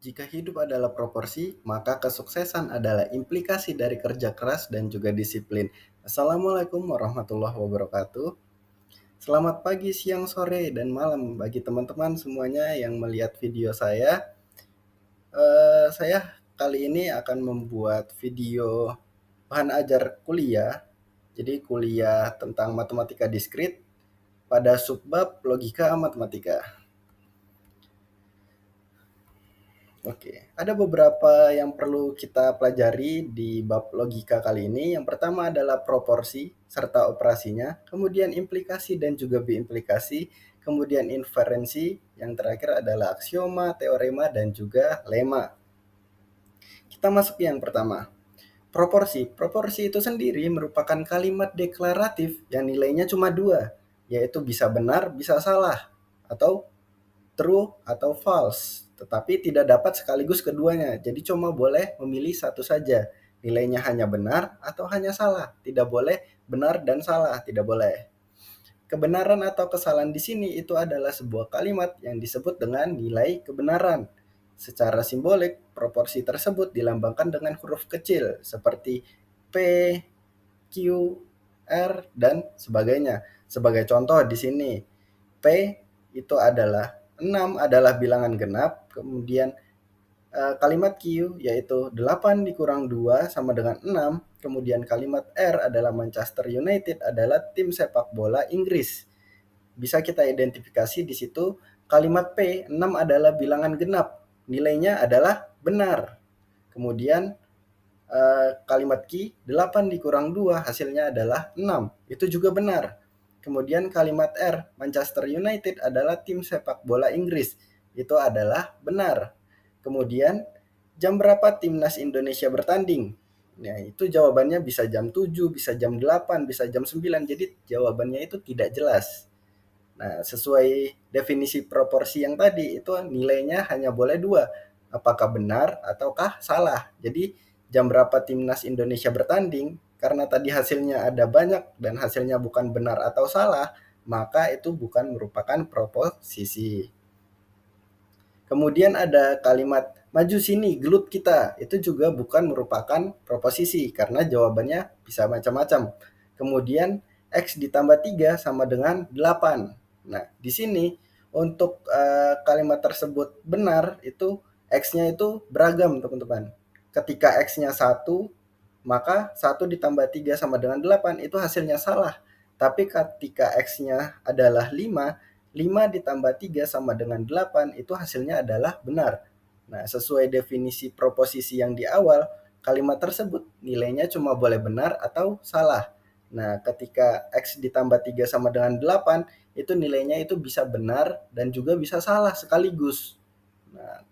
Jika hidup adalah proporsi, maka kesuksesan adalah implikasi dari kerja keras dan juga disiplin. Assalamualaikum warahmatullahi wabarakatuh. Selamat pagi, siang, sore, dan malam bagi teman-teman semuanya yang melihat video saya. Saya kali ini akan membuat video bahan ajar kuliah. Jadi kuliah tentang matematika diskrit pada subbab logika matematika. Oke, ada beberapa yang perlu kita pelajari di bab logika kali ini. Yang pertama adalah proporsi serta operasinya, kemudian implikasi dan juga biimplikasi, kemudian inferensi, yang terakhir adalah aksioma, teorema, dan juga lema. Kita masuk yang pertama. Proporsi. Proporsi itu sendiri merupakan kalimat deklaratif yang nilainya cuma dua, yaitu bisa benar, bisa salah, atau true atau false, tetapi tidak dapat sekaligus keduanya. Jadi cuma boleh memilih satu saja. Nilainya hanya benar atau hanya salah. Tidak boleh benar dan salah, tidak boleh. Kebenaran atau kesalahan di sini itu adalah sebuah kalimat yang disebut dengan nilai kebenaran. Secara simbolik, proporsi tersebut dilambangkan dengan huruf kecil seperti P, Q, R, dan sebagainya. Sebagai contoh di sini, P itu adalah 6 adalah bilangan genap, kemudian kalimat Q yaitu 8 dikurang 2 sama dengan 6, kemudian kalimat R adalah Manchester United adalah tim sepak bola Inggris. Bisa kita identifikasi di situ kalimat P, 6 adalah bilangan genap, nilainya adalah benar. Kemudian kalimat Q, 8 dikurang 2 hasilnya adalah 6, itu juga benar. Kemudian kalimat R, Manchester United adalah tim sepak bola Inggris, itu adalah benar. Kemudian jam berapa timnas Indonesia bertanding? Nah, itu jawabannya bisa jam 7, bisa jam 8, bisa jam 9, jadi jawabannya itu tidak jelas. Nah, sesuai definisi proporsi yang tadi, itu nilainya hanya boleh dua, apakah benar ataukah salah. Jadi jam berapa timnas Indonesia bertanding, karena tadi hasilnya ada banyak dan hasilnya bukan benar atau salah, maka itu bukan merupakan proposisi. Kemudian ada kalimat maju sini gelut kita, itu juga bukan merupakan proposisi karena jawabannya bisa macam-macam. Kemudian X ditambah 3 sama dengan 8. Nah, di sini untuk kalimat tersebut benar itu X-nya itu beragam, teman-teman. Ketika X-nya 1, maka 1 ditambah 3 sama dengan 8 itu hasilnya salah. Tapi ketika X-nya adalah 5, 5 ditambah 3 sama dengan 8 itu hasilnya adalah benar. Nah, sesuai definisi proposisi yang di awal, kalimat tersebut nilainya cuma boleh benar atau salah. Nah, ketika X ditambah 3 sama dengan 8, itu nilainya itu bisa benar dan juga bisa salah sekaligus. Nah,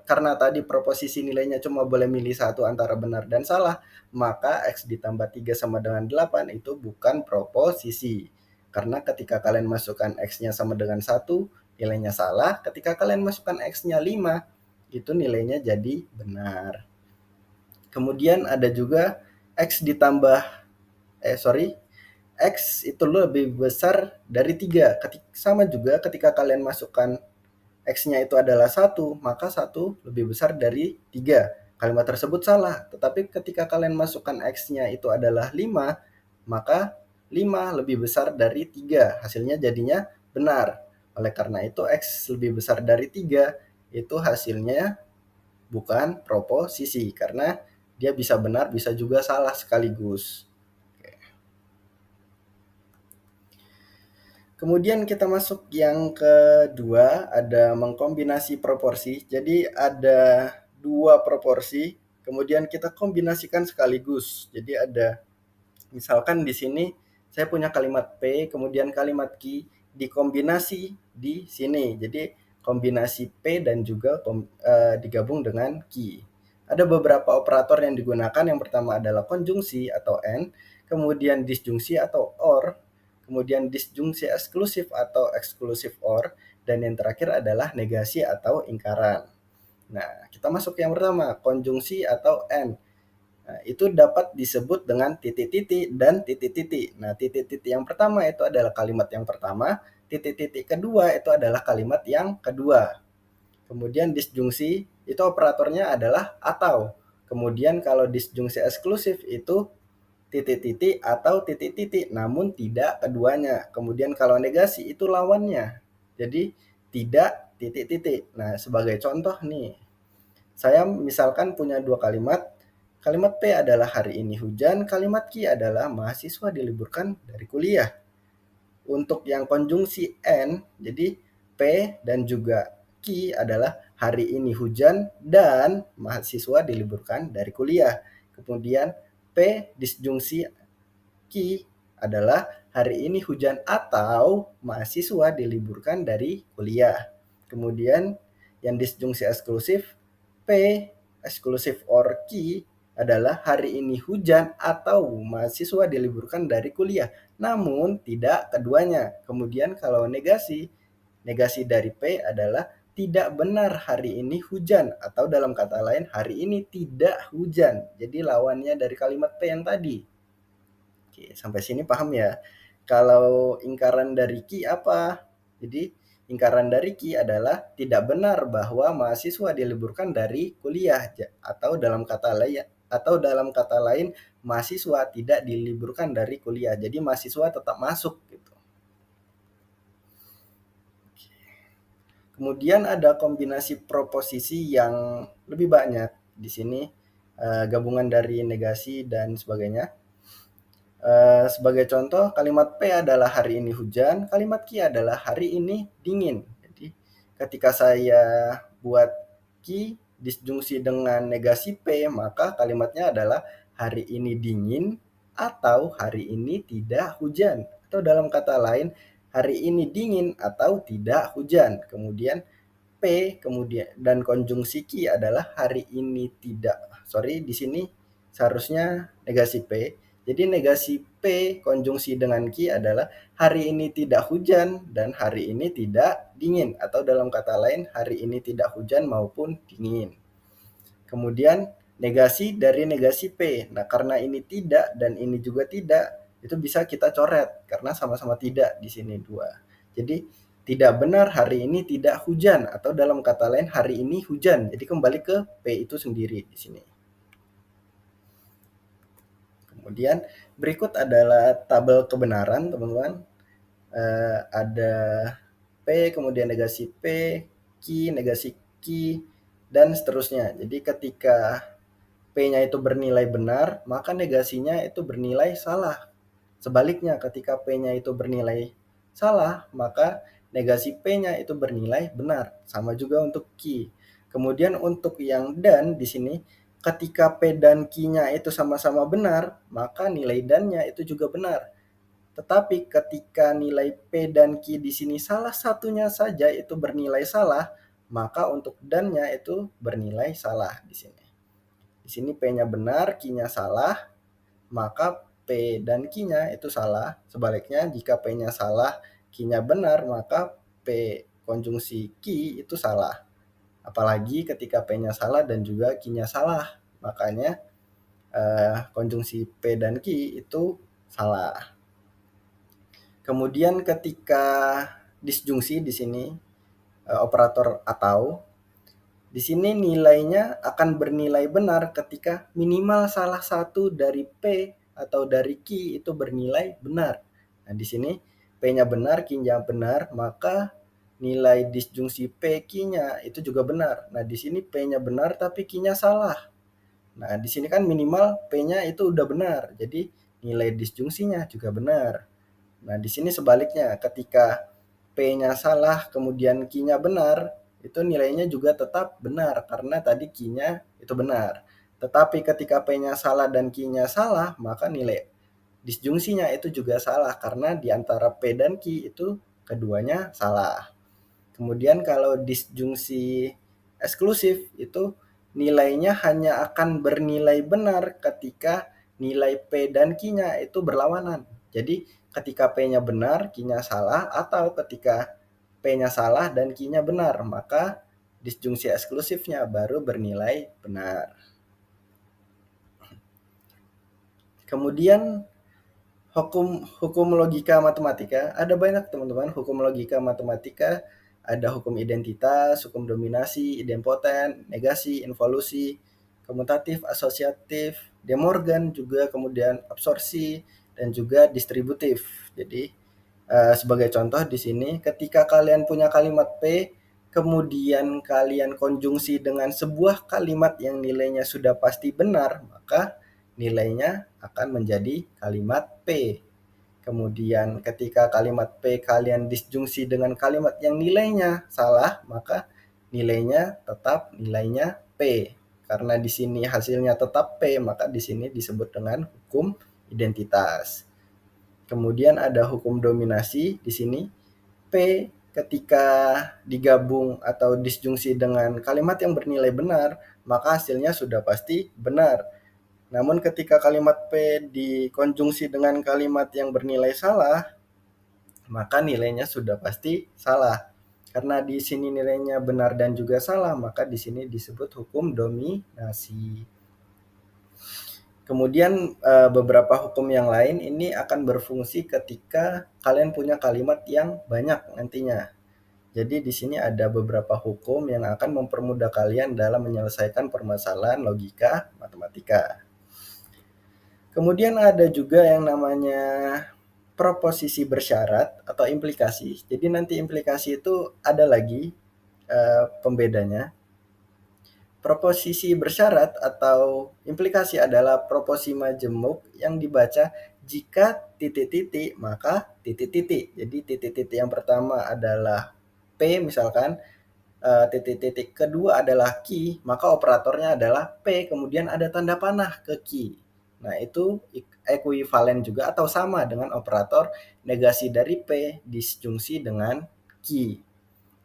karena tadi proposisi nilainya cuma boleh milih satu antara benar dan salah, maka X ditambah 3 sama dengan 8 itu bukan proposisi. Karena ketika kalian masukkan X-nya sama dengan 1, nilainya salah. Ketika kalian masukkan X-nya 5, itu nilainya jadi benar. Kemudian ada juga X ditambah X itu lebih besar dari 3. Sama juga ketika kalian masukkan X-nya itu adalah 1, maka 1 lebih besar dari 3. Kalimat tersebut salah, tetapi ketika kalian masukkan X-nya itu adalah 5, maka 5 lebih besar dari 3. Hasilnya jadinya benar. Oleh karena itu X lebih besar dari 3, itu hasilnya bukan proposisi, karena dia bisa benar, bisa juga salah sekaligus. Kemudian kita masuk yang kedua, ada mengkombinasi proporsi. Jadi ada dua proporsi, kemudian kita kombinasikan sekaligus. Jadi ada, misalkan di sini saya punya kalimat P, kemudian kalimat Q dikombinasi di sini. Jadi kombinasi P dan juga digabung dengan Q. Ada beberapa operator yang digunakan. Yang pertama adalah konjungsi atau AND, kemudian disjungsi atau OR, kemudian disjungsi eksklusif atau eksklusif OR, dan yang terakhir adalah negasi atau ingkaran. Nah, kita masuk yang pertama, konjungsi atau AND. Nah, itu dapat disebut dengan titik-titik dan titik-titik. Nah, titik-titik yang pertama itu adalah kalimat yang pertama, titik-titik kedua itu adalah kalimat yang kedua. Kemudian disjungsi itu operatornya adalah atau. Kemudian kalau disjungsi eksklusif itu titik-titik atau titik-titik, namun tidak keduanya. Kemudian kalau negasi itu lawannya. Jadi tidak titik-titik. Nah, sebagai contoh nih, saya misalkan punya dua kalimat. Kalimat P adalah hari ini hujan, kalimat Q adalah mahasiswa diliburkan dari kuliah. Untuk yang konjungsi N, jadi P dan juga Q adalah hari ini hujan dan mahasiswa diliburkan dari kuliah. Kemudian P disjungsi Q adalah hari ini hujan atau mahasiswa diliburkan dari kuliah. Kemudian yang disjungsi eksklusif P eksklusif or Q adalah hari ini hujan atau mahasiswa diliburkan dari kuliah, namun tidak keduanya. Kemudian kalau negasi, negasi dari P adalah tidak benar hari ini hujan, atau dalam kata lain hari ini tidak hujan. Jadi lawannya dari kalimat P yang tadi. Oke, sampai sini paham ya? Kalau ingkaran dari Ki apa? Jadi ingkaran dari Ki adalah tidak benar bahwa mahasiswa diliburkan dari kuliah, dalam kata lain mahasiswa tidak diliburkan dari kuliah. Jadi mahasiswa tetap masuk gitu. Kemudian ada kombinasi proposisi yang lebih banyak di sini, gabungan dari negasi dan sebagainya. Sebagai contoh, kalimat P adalah hari ini hujan, kalimat Q adalah hari ini dingin. Jadi ketika saya buat Q disjungsi dengan negasi P, maka kalimatnya adalah hari ini dingin atau hari ini tidak hujan. Atau dalam kata lain, hari ini dingin atau tidak hujan. Kemudian P kemudian dan konjungsi Q adalah hari ini tidak. Sorry, di sini seharusnya negasi P. Jadi negasi P konjungsi dengan Q adalah hari ini tidak hujan dan hari ini tidak dingin, atau dalam kata lain hari ini tidak hujan maupun dingin. Kemudian negasi dari negasi P. Nah, karena ini tidak dan ini juga tidak, itu bisa kita coret karena sama-sama tidak di sini dua. Jadi tidak benar hari ini tidak hujan, atau dalam kata lain hari ini hujan. Jadi kembali ke P itu sendiri di sini. Kemudian berikut adalah tabel kebenaran, teman-teman. Ada P, kemudian negasi P, Q, negasi Q, dan seterusnya. Jadi ketika P-nya itu bernilai benar, maka negasinya itu bernilai salah. Sebaliknya, ketika P-nya itu bernilai salah, maka negasi P-nya itu bernilai benar. Sama juga untuk Q. Kemudian untuk yang dan di sini, ketika P dan Q-nya itu sama-sama benar, maka nilai dan-nya itu juga benar. Tetapi ketika nilai P dan Q di sini salah satunya saja itu bernilai salah, maka untuk dan-nya itu bernilai salah di sini. Di sini P-nya benar, Q-nya salah, maka P dan Q-nya itu salah. Sebaliknya, jika P-nya salah, Q-nya benar, maka P konjungsi Q itu salah. Apalagi ketika P-nya salah dan juga Q-nya salah. Makanya konjungsi P dan Q itu salah. Kemudian ketika disjungsi di sini, operator atau, di sini nilainya akan bernilai benar ketika minimal salah satu dari P atau dari Q itu bernilai benar. Nah, di sini P-nya benar, Q-nya benar, maka nilai disjungsi P Q-nya itu juga benar. Nah, di sini P-nya benar tapi Q-nya salah. Nah, di sini kan minimal P-nya itu udah benar. Jadi nilai disjungsinya juga benar. Nah, di sini sebaliknya, ketika P-nya salah kemudian Q-nya benar, itu nilainya juga tetap benar karena tadi Q-nya itu benar. Tetapi ketika P-nya salah dan Q-nya salah, maka nilai disjungsinya itu juga salah karena di antara P dan Q itu keduanya salah. Kemudian kalau disjungsi eksklusif itu nilainya hanya akan bernilai benar ketika nilai P dan Q-nya itu berlawanan. Jadi ketika P-nya benar, Q-nya salah, atau ketika P-nya salah dan Q-nya benar, maka disjungsi eksklusifnya baru bernilai benar. Kemudian hukum logika matematika, ada banyak teman-teman hukum logika matematika Ada hukum identitas, hukum dominasi, idempoten, negasi, involusi, komutatif, asosiatif, De Morgan juga, kemudian absorpsi, dan juga distributif. Jadi sebagai contoh di sini, ketika kalian punya kalimat P, kemudian kalian konjungsi dengan sebuah kalimat yang nilainya sudah pasti benar, maka nilainya akan menjadi kalimat P. Kemudian ketika kalimat P kalian disjungsi dengan kalimat yang nilainya salah, maka nilainya tetap nilainya P. Karena di sini hasilnya tetap P, maka di sini disebut dengan hukum identitas. Kemudian ada hukum dominasi di sini. P ketika digabung atau disjungsi dengan kalimat yang bernilai benar, maka hasilnya sudah pasti benar. Namun ketika kalimat P dikonjungsi dengan kalimat yang bernilai salah, maka nilainya sudah pasti salah. Karena di sini nilainya benar dan juga salah, maka di sini disebut hukum dominasi. Kemudian beberapa hukum yang lain ini akan berfungsi ketika kalian punya kalimat yang banyak nantinya. Jadi di sini ada beberapa hukum yang akan mempermudah kalian dalam menyelesaikan permasalahan logika matematika. Kemudian ada juga yang namanya proposisi bersyarat atau implikasi. Jadi nanti implikasi itu ada lagi pembedanya. Proposisi bersyarat atau implikasi adalah proposi majemuk yang dibaca jika titik-titik maka titik-titik. Jadi titik-titik yang pertama adalah P misalkan, titik-titik kedua adalah Q, maka operatornya adalah P, kemudian ada tanda panah ke Q. Nah, itu ekuivalen juga atau sama dengan operator negasi dari P disjungsi dengan Q.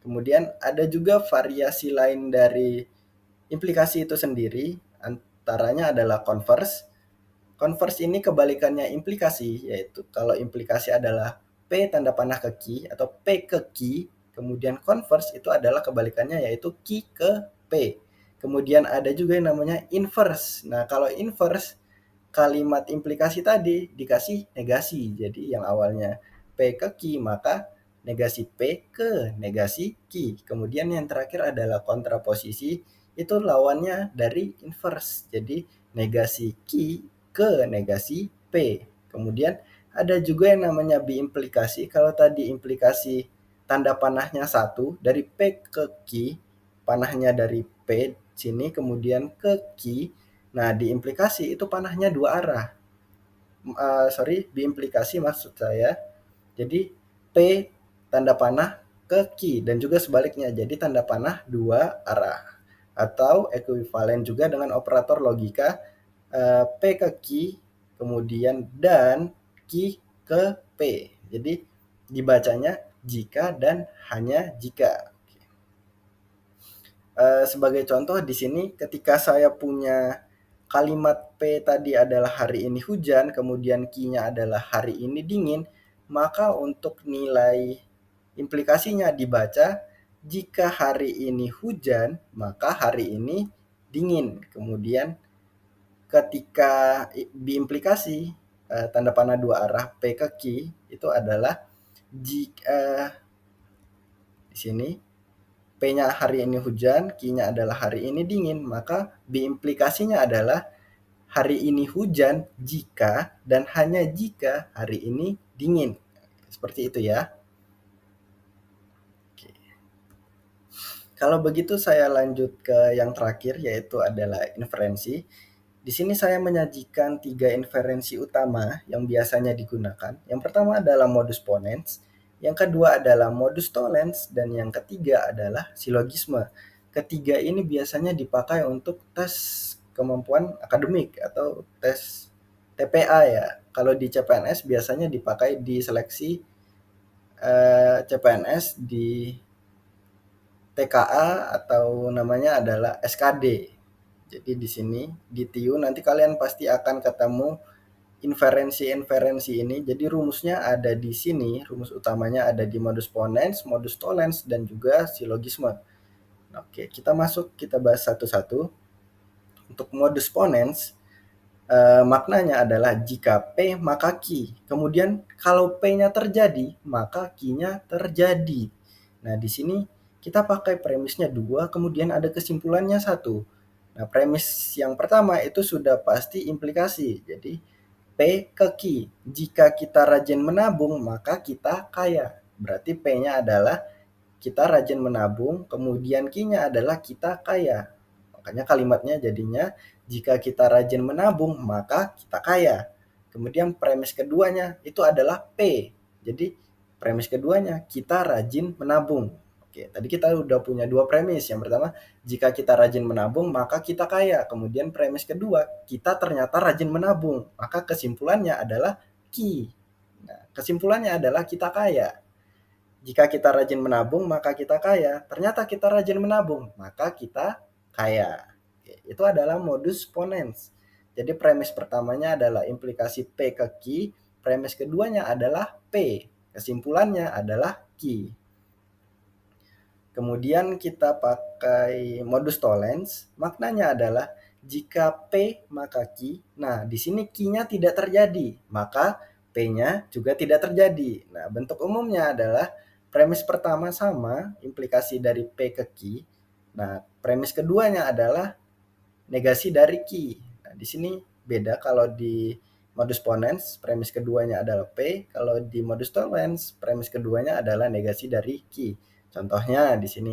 Kemudian ada juga variasi lain dari implikasi itu sendiri, antaranya adalah converse. Converse ini kebalikannya implikasi, yaitu kalau implikasi adalah P tanda panah ke Q atau P ke Q, kemudian converse itu adalah kebalikannya yaitu Q ke P. Kemudian ada juga yang namanya inverse. Nah, kalau inverse kalimat implikasi tadi dikasih negasi. Jadi yang awalnya P ke Q maka negasi P ke negasi Q. Kemudian yang terakhir adalah kontraposisi, itu lawannya dari inverse. Jadi negasi Q ke negasi P. Kemudian ada juga yang namanya biimplikasi. Kalau tadi implikasi tanda panahnya satu, dari P ke Q, panahnya dari P sini kemudian ke Q. Nah, diimplikasi itu panahnya dua arah. Biimplikasi maksud saya. Jadi P tanda panah ke Q dan juga sebaliknya. Jadi tanda panah dua arah. Atau ekuivalen juga dengan operator logika P ke Q kemudian dan Q ke P. Jadi dibacanya jika dan hanya jika. Sebagai contoh di sini ketika saya punya kalimat P tadi adalah hari ini hujan, kemudian Q-nya adalah hari ini dingin, maka untuk nilai implikasinya dibaca jika hari ini hujan, maka hari ini dingin. Kemudian ketika diimplikasi tanda panah dua arah P ke Q itu adalah jika di sini P-nya hari ini hujan, Q-nya adalah hari ini dingin, maka biimplikasinya adalah hari ini hujan jika dan hanya jika hari ini dingin. Seperti itu ya. Oke. Kalau begitu saya lanjut ke yang terakhir yaitu adalah inferensi. Di sini saya menyajikan 3 inferensi utama yang biasanya digunakan. Yang pertama adalah modus ponens, yang kedua adalah modus tollens, dan yang ketiga adalah silogisme. Ketiga ini biasanya dipakai untuk tes kemampuan akademik atau tes TPA ya. Kalau di CPNS biasanya dipakai di seleksi CPNS di TKA atau namanya adalah SKD. Jadi di sini di TIU nanti kalian pasti akan ketemu inferensi-inferensi ini. Jadi rumusnya ada di sini, rumus utamanya ada di modus ponens, modus tollens, dan juga silogisme. Oke, kita masuk, kita bahas satu-satu. Untuk modus ponens, maknanya adalah jika P maka Q. Kemudian kalau P-nya terjadi, maka Q-nya terjadi. Nah, di sini kita pakai premisnya 2, kemudian ada kesimpulannya 1. Nah, premis yang pertama itu sudah pasti implikasi. Jadi, P ke Q. Jika kita rajin menabung, maka kita kaya. Berarti P-nya adalah kita rajin menabung, kemudian Q-nya adalah kita kaya. Makanya kalimatnya jadinya, jika kita rajin menabung, maka kita kaya. Kemudian premis keduanya itu adalah P. Jadi premis keduanya, kita rajin menabung. Oke, tadi kita udah punya 2 premis. Yang pertama, jika kita rajin menabung, maka kita kaya. Kemudian premis kedua, kita ternyata rajin menabung. Maka kesimpulannya adalah Q. Nah, kesimpulannya adalah kita kaya. Jika kita rajin menabung, maka kita kaya. Ternyata kita rajin menabung, maka kita kaya. Oke, itu adalah modus ponens. Jadi premis pertamanya adalah implikasi P ke Q, premis keduanya adalah P, kesimpulannya adalah Q. Kemudian kita pakai modus tollens, maknanya adalah jika P maka Q. Nah, di sini Q-nya tidak terjadi, maka P-nya juga tidak terjadi. Nah, bentuk umumnya adalah premis pertama sama, implikasi dari P ke Q. Nah, premis keduanya adalah negasi dari Q. Nah, di sini beda kalau di modus ponens, premis keduanya adalah P, kalau di modus tollens, premis keduanya adalah negasi dari Q. Contohnya di sini,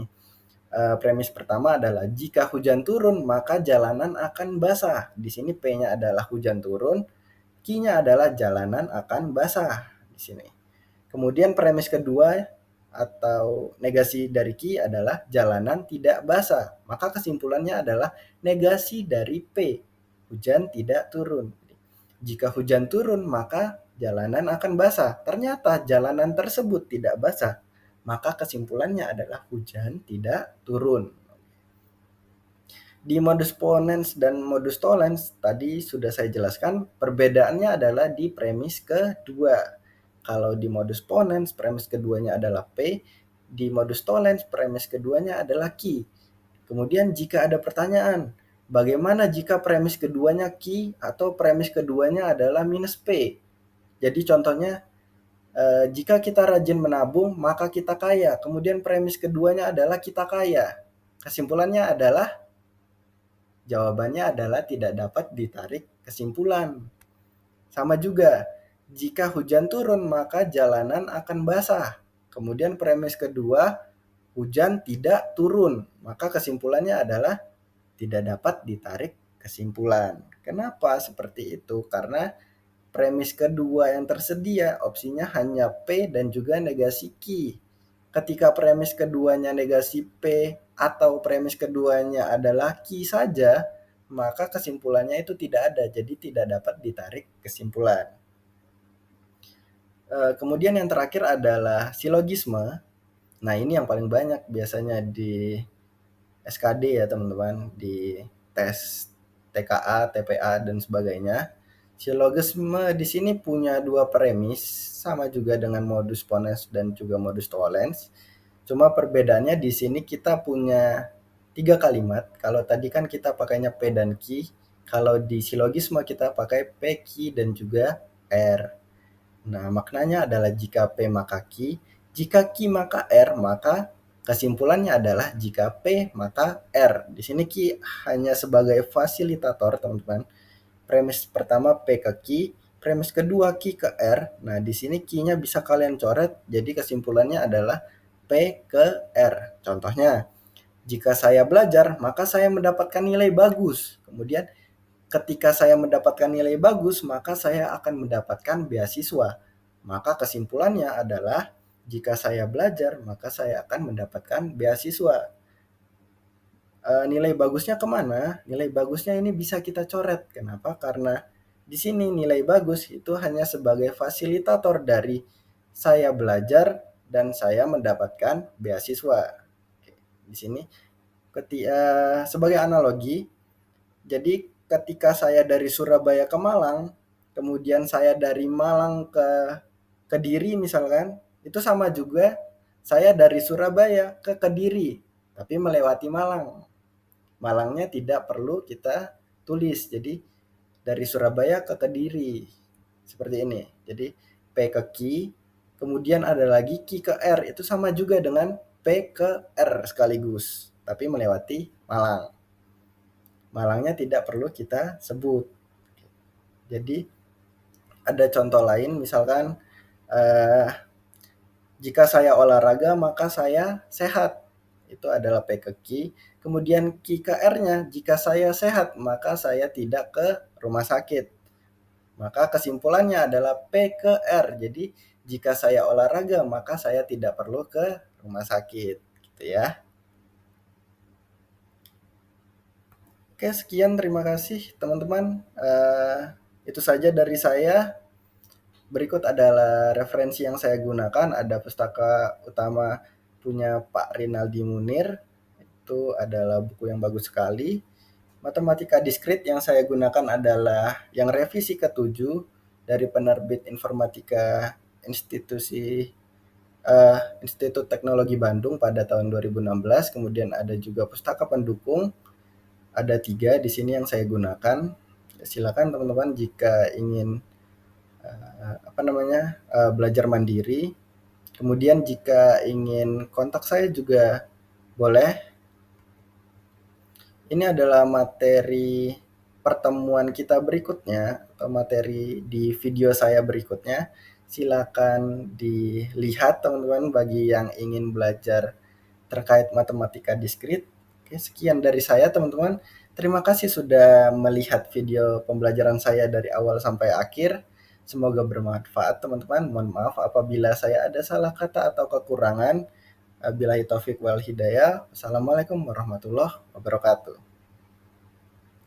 premis pertama adalah jika hujan turun maka jalanan akan basah. Di sini P-nya adalah hujan turun, Q-nya adalah jalanan akan basah di sini. Kemudian premis kedua atau negasi dari Q adalah jalanan tidak basah. Maka kesimpulannya adalah negasi dari P, hujan tidak turun. Jika hujan turun maka jalanan akan basah. Ternyata jalanan tersebut tidak basah, maka kesimpulannya adalah hujan tidak turun. Di modus ponens dan modus tollens tadi sudah saya jelaskan, perbedaannya adalah di premis kedua. Kalau di modus ponens premis keduanya adalah P, di modus tollens premis keduanya adalah Q. Kemudian jika ada pertanyaan, bagaimana jika premis keduanya Q atau premis keduanya adalah minus P? Jadi contohnya, jika kita rajin menabung maka kita kaya. Kemudian premis keduanya adalah kita kaya. Kesimpulannya adalah, jawabannya adalah tidak dapat ditarik kesimpulan. Sama juga, jika hujan turun maka jalanan akan basah. Kemudian premis kedua, hujan tidak turun. Maka kesimpulannya adalah tidak dapat ditarik kesimpulan. Kenapa seperti itu? Karena premis kedua yang tersedia opsinya hanya P dan juga negasi Q. Ketika premis keduanya negasi P atau premis keduanya adalah Q saja, maka kesimpulannya itu tidak ada, jadi tidak dapat ditarik kesimpulan. Kemudian yang terakhir adalah silogisme. Nah, ini yang paling banyak biasanya di SKD ya teman-teman, di tes TKA, TPA, dan sebagainya. Silogisme di sini punya 2 premis, sama juga dengan modus ponens dan juga modus tollens. Cuma perbedaannya di sini kita punya 3 kalimat. Kalau tadi kan kita pakainya P dan Q, kalau di silogisme kita pakai P, Q, dan juga R. Nah, maknanya adalah jika P maka Q, jika Q maka R, maka kesimpulannya adalah jika P maka R. Di sini Q hanya sebagai fasilitator, teman-teman. Premis pertama P ke Q, premis kedua Q ke R. Nah, di sini Q-nya bisa kalian coret, jadi kesimpulannya adalah P ke R. Contohnya, jika saya belajar, maka saya mendapatkan nilai bagus. Kemudian, ketika saya mendapatkan nilai bagus, maka saya akan mendapatkan beasiswa. Maka kesimpulannya adalah, jika saya belajar, maka saya akan mendapatkan beasiswa. Nilai bagusnya kemana? Nilai bagusnya ini bisa kita coret. Kenapa? Karena di sini nilai bagus itu hanya sebagai fasilitator dari saya belajar dan saya mendapatkan beasiswa. Oke, di sini sebagai analogi, jadi ketika saya dari Surabaya ke Malang, kemudian saya dari Malang ke Kediri misalkan, itu sama juga saya dari Surabaya ke Kediri, tapi melewati Malang. Malangnya tidak perlu kita tulis. Jadi dari Surabaya ke Kediri. Seperti ini. Jadi P ke Q, kemudian ada lagi Q ke R, itu sama juga dengan P ke R sekaligus, tapi melewati Malang. Malangnya tidak perlu kita sebut. Jadi ada contoh lain, misalkan jika saya olahraga maka saya sehat. Itu adalah P ke Q. Kemudian Q ke R-nya, jika saya sehat maka saya tidak ke rumah sakit. Maka kesimpulannya adalah P ke R. Jadi jika saya olahraga maka saya tidak perlu ke rumah sakit, gitu ya. Oke, sekian, terima kasih teman-teman. Itu saja dari saya. Berikut adalah referensi yang saya gunakan. Ada Pustaka Utama punya Pak Rinaldi Munir. Itu adalah buku yang bagus sekali. Matematika Diskrit yang saya gunakan adalah yang revisi ke-7 dari penerbit Informatika Institut Teknologi Bandung pada tahun 2016. Kemudian ada juga pustaka pendukung, ada 3 di sini yang saya gunakan. Silakan teman-teman jika ingin belajar mandiri. Kemudian jika ingin kontak saya juga boleh. Ini adalah materi pertemuan kita berikutnya atau materi di video saya berikutnya. Silakan dilihat teman-teman bagi yang ingin belajar terkait matematika diskrit. Oke, sekian dari saya teman-teman. Terima kasih sudah melihat video pembelajaran saya dari awal sampai akhir. Semoga bermanfaat teman-teman. Mohon maaf apabila saya ada salah kata atau kekurangan. Billahi taufik wal hidayah. Wassalamualaikum warahmatullahi wabarakatuh.